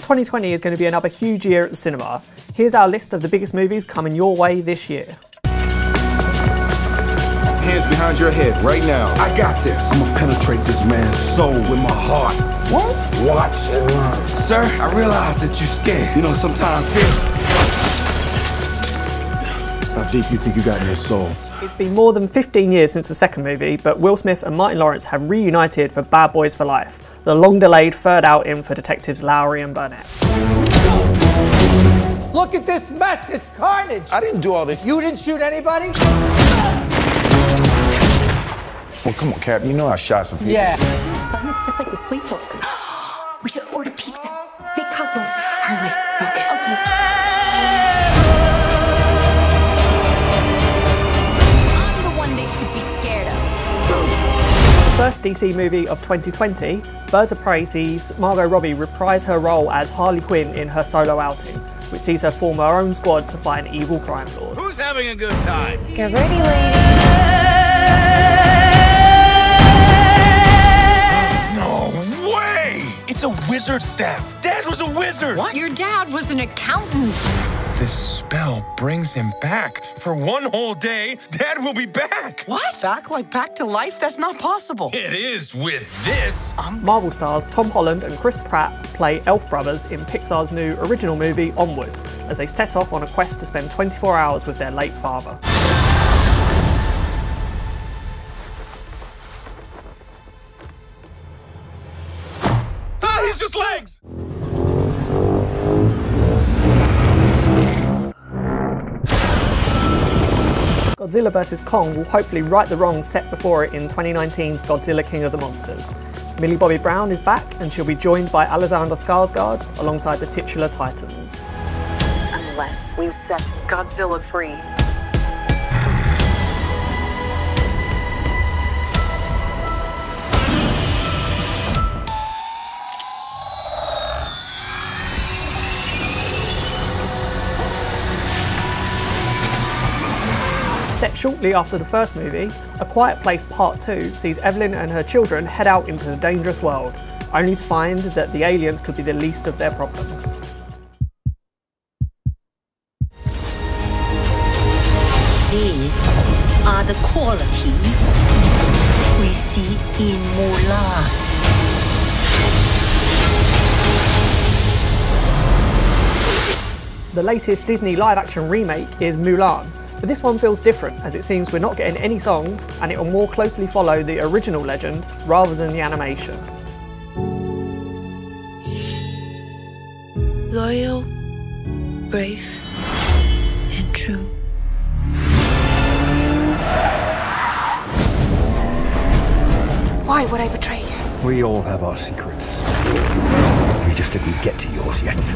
2020 is going to be another huge year at the cinema. Here's our list of the biggest movies coming your way this year. Hands behind your head right now. I got this. I'm gonna penetrate this man's soul with my heart. What? Watch and learn. Sir, I realize that you're scared. You know, sometimes fear. How deep you think you got in his soul? It's been more than 15 years since the second movie, but Will Smith and Martin Lawrence have reunited for Bad Boys for Life, the long-delayed third outing for detectives Lowry and Burnett. Look at this mess, it's carnage! I didn't do all this. You didn't shoot anybody? Well, come on, Cap, you know I shot some people. Yeah. It's just like a sleepover. We should order pizza. Big cosmos. Harley, focus. Okay. I'm the one they should be scared of. The first DC movie of 2020, Birds of Prey sees Margot Robbie reprise her role as Harley Quinn in her solo outing, which sees her form her own squad to fight an evil crime lord. Who's having a good time? Get ready, ladies. It's a wizard staff. Dad was a wizard. What? Your dad was an accountant. This spell brings him back. For one whole day, Dad will be back. What? Back like back to life? That's not possible. It is with this. Marvel stars Tom Holland and Chris Pratt play elf brothers in Pixar's new original movie Onward, as they set off on a quest to spend 24 hours with their late father. He's just legs! Godzilla Vs Kong will hopefully right the wrongs set before it in 2019's Godzilla King of the Monsters. Millie Bobby Brown is back and she'll be joined by Alexander Skarsgård alongside the titular Titans. Unless we set Godzilla free. Set shortly after the first movie, A Quiet Place Part 2 sees Evelyn and her children head out into the dangerous world, only to find that the aliens could be the least of their problems. These are the qualities we see in Mulan. The latest Disney live-action remake is Mulan, but this one feels different as it seems we're not getting any songs and it will more closely follow the original legend rather than the animation. Loyal, brave, and true. Why would I betray you? We all have our secrets. We just didn't get to yours yet.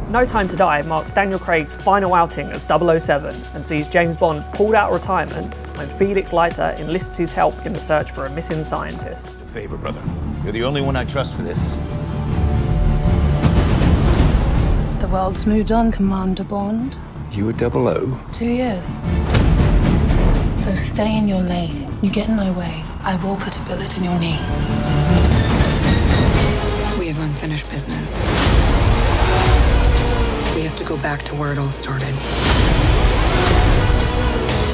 No Time to Die marks Daniel Craig's final outing as 007 and sees James Bond pulled out of retirement when Felix Leiter enlists his help in the search for a missing scientist. Favor, brother. You're the only one I trust for this. The world's moved on, Commander Bond. You were 00? 2 years. So stay in your lane. You get in my way, I will put a bullet in your knee. We have unfinished business. We have to go back to where it all started.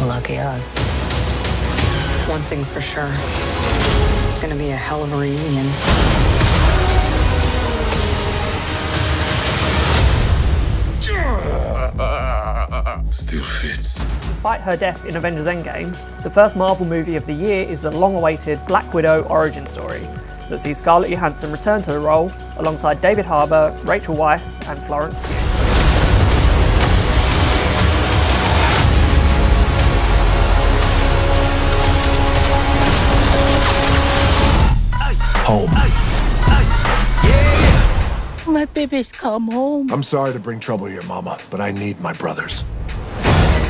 Lucky us. One thing's for sure. It's gonna be a hell of a reunion. Still fits. Despite her death in Avengers Endgame, the first Marvel movie of the year is the long-awaited Black Widow origin story that sees Scarlett Johansson return to the role alongside David Harbour, Rachel Weisz and Florence Pugh. Home. My baby's come home. I'm sorry to bring trouble here, Mama, but I need my brothers.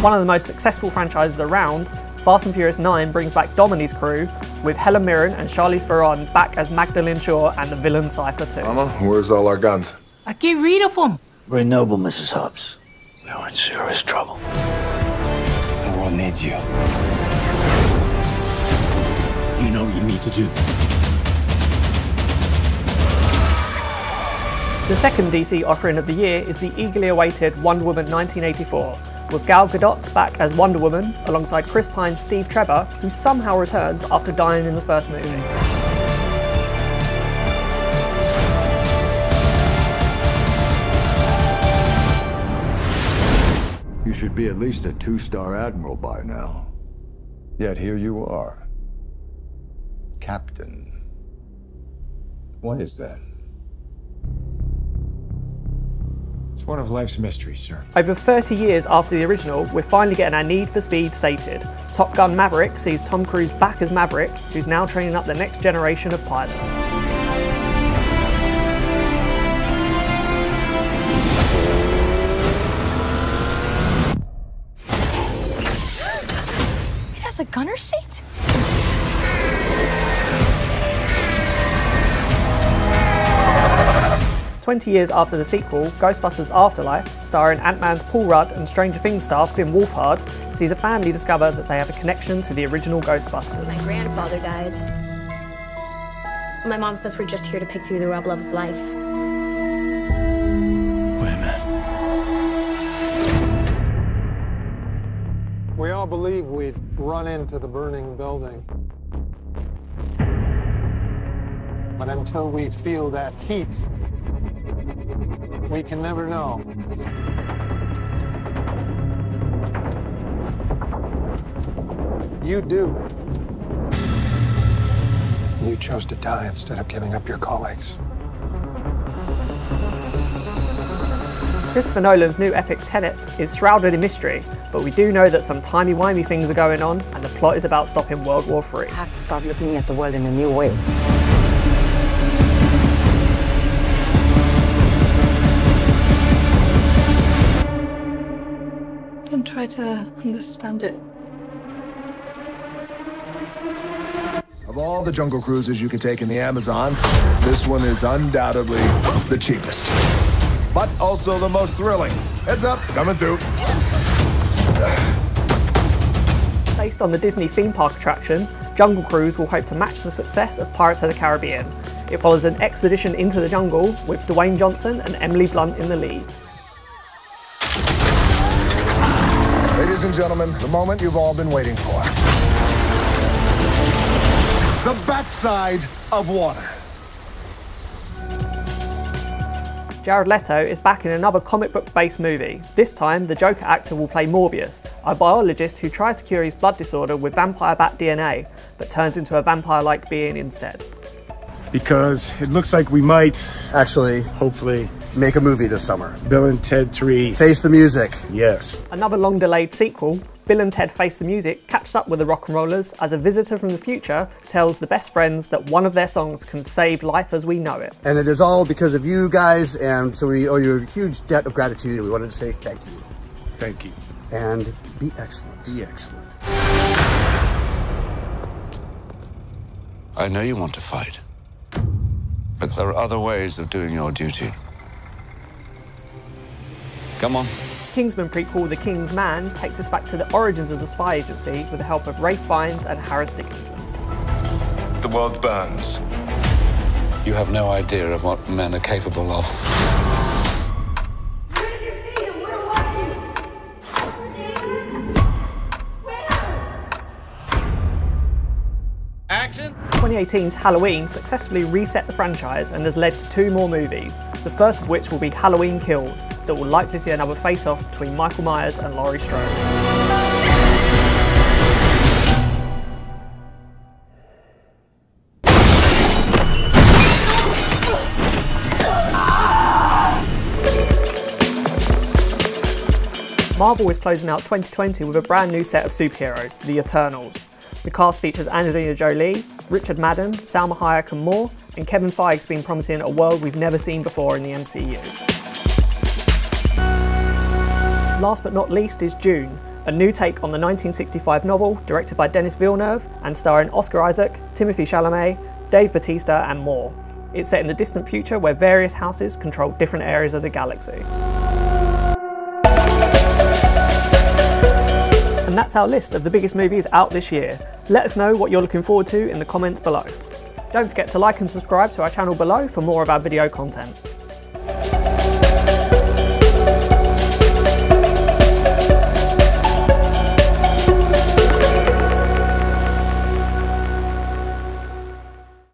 One of the most successful franchises around, Fast and Furious 9 brings back Dominic's crew, with Helen Mirren and Charlize Theron back as Magdalene Shaw and the villain Cypher 2. Mama, where's all our guns? I get rid of them. Very noble, Mrs. Hobbs. We are in serious trouble. The world needs you. You know what you need to do. The second DC offering of the year is the eagerly awaited Wonder Woman 1984, with Gal Gadot back as Wonder Woman alongside Chris Pine's Steve Trevor, who somehow returns after dying in the first movie. You should be at least a 2-star admiral by now. Yet here you are. Captain. What is that? It's one of life's mysteries, sir. Over 30 years after the original, we're finally getting our need for speed sated. Top Gun Maverick sees Tom Cruise back as Maverick, who's now training up the next generation of pilots. It has a gunner seat? 20 years after the sequel, Ghostbusters Afterlife, starring Ant-Man's Paul Rudd and Stranger Things star Finn Wolfhard, sees a family discover that they have a connection to the original Ghostbusters. My grandfather died. My mom says we're just here to pick through the rubble of his life. Wait a minute. We all believe we'd run into the burning building. But until we feel that heat, we can never know. You do. You chose to die instead of giving up your colleagues. Christopher Nolan's new epic Tenet is shrouded in mystery, but we do know that some timey-wimey things are going on, and the plot is about stopping World War III. I have to start looking at the world in a new way. Don't try to understand it. Of all the jungle cruises you can take in the Amazon, this one is undoubtedly the cheapest. But also the most thrilling. Heads up, coming through. Based on the Disney theme park attraction, Jungle Cruise will hope to match the success of Pirates of the Caribbean. It follows an expedition into the jungle with Dwayne Johnson and Emily Blunt in the leads. Ladies and gentlemen, the moment you've all been waiting for. The backside of water. Jared Leto is back in another comic book-based movie. This time, the Joker actor will play Morbius, a biologist who tries to cure his blood disorder with vampire bat DNA, but turns into a vampire-like being instead. Because it looks like we might, Actually, hopefully, make a movie this summer. Bill and Ted 3. Face the music. Yes. Another long-delayed sequel, Bill and Ted Face the Music, catches up with the rock and rollers as a visitor from the future tells the best friends that one of their songs can save life as we know it. And it is all because of you guys, and so we owe you a huge debt of gratitude, and we wanted to say thank you. Thank you. And be excellent. Be excellent. I know you want to fight, but there are other ways of doing your duty. Come on. Kingsman prequel The King's Man takes us back to the origins of the spy agency with the help of Ralph Fiennes and Harris Dickinson. The world burns. You have no idea of what men are capable of. Action! 2018's Halloween successfully reset the franchise and has led to 2 more movies, the first of which will be Halloween Kills, that will likely see another face-off between Michael Myers and Laurie Strode. Marvel is closing out 2020 with a brand new set of superheroes, the Eternals. The cast features Angelina Jolie, Richard Madden, Salma Hayek and more, and Kevin Feige's been promising a world we've never seen before in the MCU. Last but not least is Dune, a new take on the 1965 novel directed by Denis Villeneuve and starring Oscar Isaac, Timothée Chalamet, Dave Bautista and more. It's set in the distant future where various houses control different areas of the galaxy. And that's our list of the biggest movies out this year. Let us know what you're looking forward to in the comments below. Don't forget to like and subscribe to our channel below for more of our video content.